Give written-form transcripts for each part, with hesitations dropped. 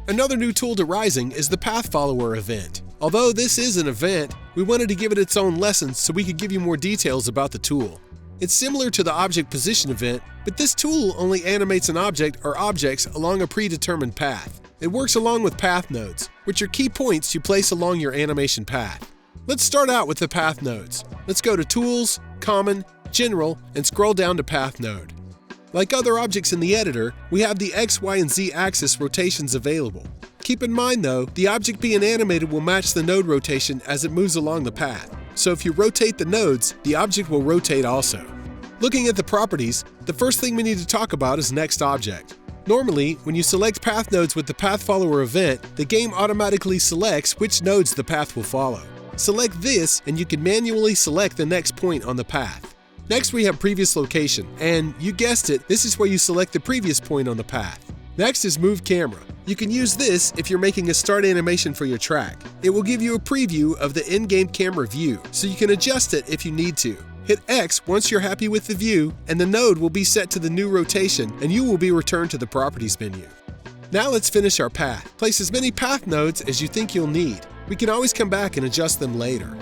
Another new tool to Rising is the Path Follower event. Although this is an event, we wanted to give it its own lesson so we could give you more details about the tool. It's similar to the Object Position event, but this tool only animates an object or objects along a predetermined path. It works along with path nodes, which are key points you place along your animation path. Let's start out with the path nodes. Let's go to Tools, Common, General, and scroll down to Path Node. Like other objects in the editor, we have the X, Y, and Z axis rotations available. Keep in mind though, the object being animated will match the node rotation as it moves along the path. So if you rotate the nodes, the object will rotate also. Looking at the properties, the first thing we need to talk about is Next Object. Normally, when you select path nodes with the Path Follower event, the game automatically selects which nodes the path will follow. Select this and you can manually select the next point on the path. Next we have Previous Location, and you guessed it, this is where you select the previous point on the path. Next is Move Camera. You can use this if you're making a start animation for your track. It will give you a preview of the in-game camera view, so you can adjust it if you need to. Hit X once you're happy with the view, and the node will be set to the new rotation, and you will be returned to the Properties menu. Now let's finish our path. Place as many path nodes as you think you'll need. We can always come back and adjust them later.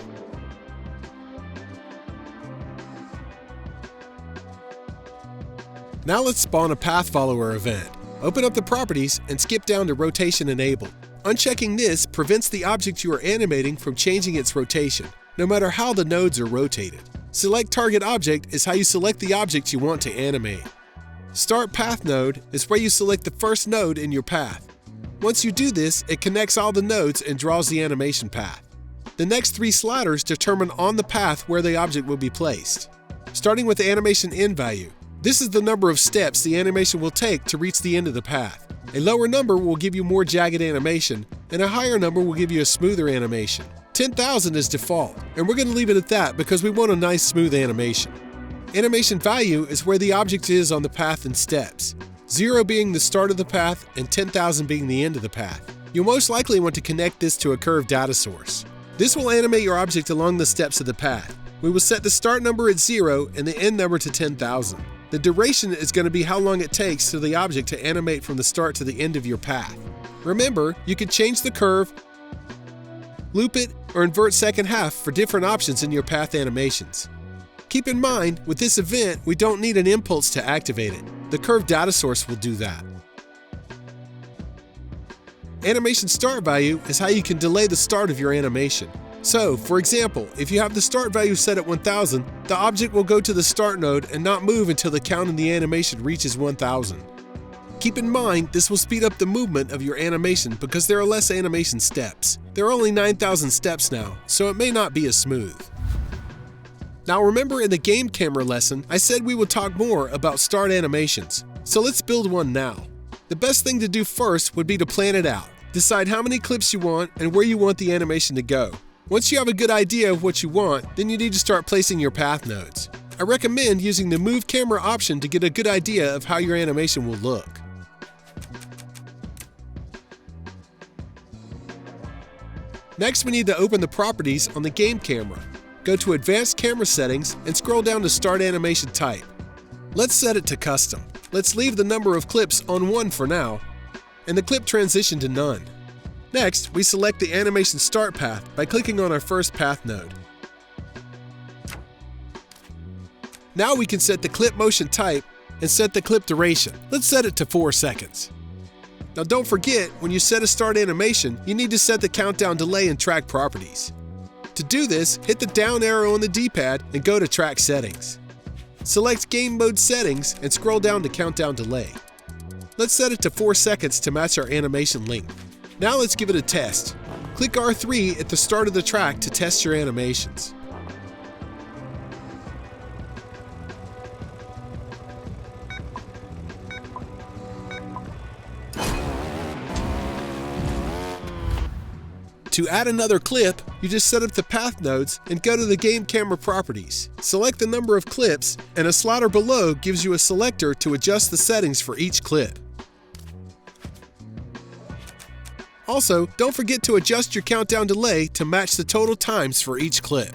Now let's spawn a Path Follower event. Open up the properties and skip down to Rotation Enabled. Unchecking this prevents the object you are animating from changing its rotation, no matter how the nodes are rotated. Select Target Object is how you select the object you want to animate. Start Path Node is where you select the first node in your path. Once you do this, it connects all the nodes and draws the animation path. The next three sliders determine on the path where the object will be placed. Starting with the animation end value. This is the number of steps the animation will take to reach the end of the path. A lower number will give you more jagged animation, and a higher number will give you a smoother animation. 10,000 is default, and we're going to leave it at that because we want a nice smooth animation. Animation value is where the object is on the path in steps, 0 being the start of the path and 10,000 being the end of the path. You'll most likely want to connect this to a curved data source. This will animate your object along the steps of the path. We will set the start number at 0 and the end number to 10,000. The duration is going to be how long it takes for the object to animate from the start to the end of your path. Remember, you can change the curve, loop it, or invert second half for different options in your path animations. Keep in mind, with this event, we don't need an impulse to activate it. The curved data source will do that. Animation start value is how you can delay the start of your animation. So, for example, if you have the start value set at 1000, the object will go to the start node and not move until the count in the animation reaches 1000. Keep in mind, this will speed up the movement of your animation because there are less animation steps. There are only 9,000 steps now, so it may not be as smooth. Now remember in the game camera lesson, I said we would talk more about start animations, so let's build one now. The best thing to do first would be to plan it out. Decide how many clips you want and where you want the animation to go. Once you have a good idea of what you want, then you need to start placing your path nodes. I recommend using the Move Camera option to get a good idea of how your animation will look. Next, we need to open the properties on the game camera. Go to Advanced Camera Settings and scroll down to Start Animation Type. Let's set it to Custom. Let's leave the number of clips on 1 for now, and the clip transition to none. Next, we select the animation start path by clicking on our first path node. Now we can set the clip motion type and set the clip duration. Let's set it to 4 seconds. Now don't forget, when you set a start animation, you need to set the countdown delay in track properties. To do this, hit the down arrow on the D-pad and go to Track Settings. Select Game Mode Settings and scroll down to Countdown Delay. Let's set it to 4 seconds to match our animation length. Now let's give it a test. Click R3 at the start of the track to test your animations. To add another clip, you just set up the path nodes and go to the game camera properties. Select the number of clips, and a slider below gives you a selector to adjust the settings for each clip. Also, don't forget to adjust your countdown delay to match the total times for each clip.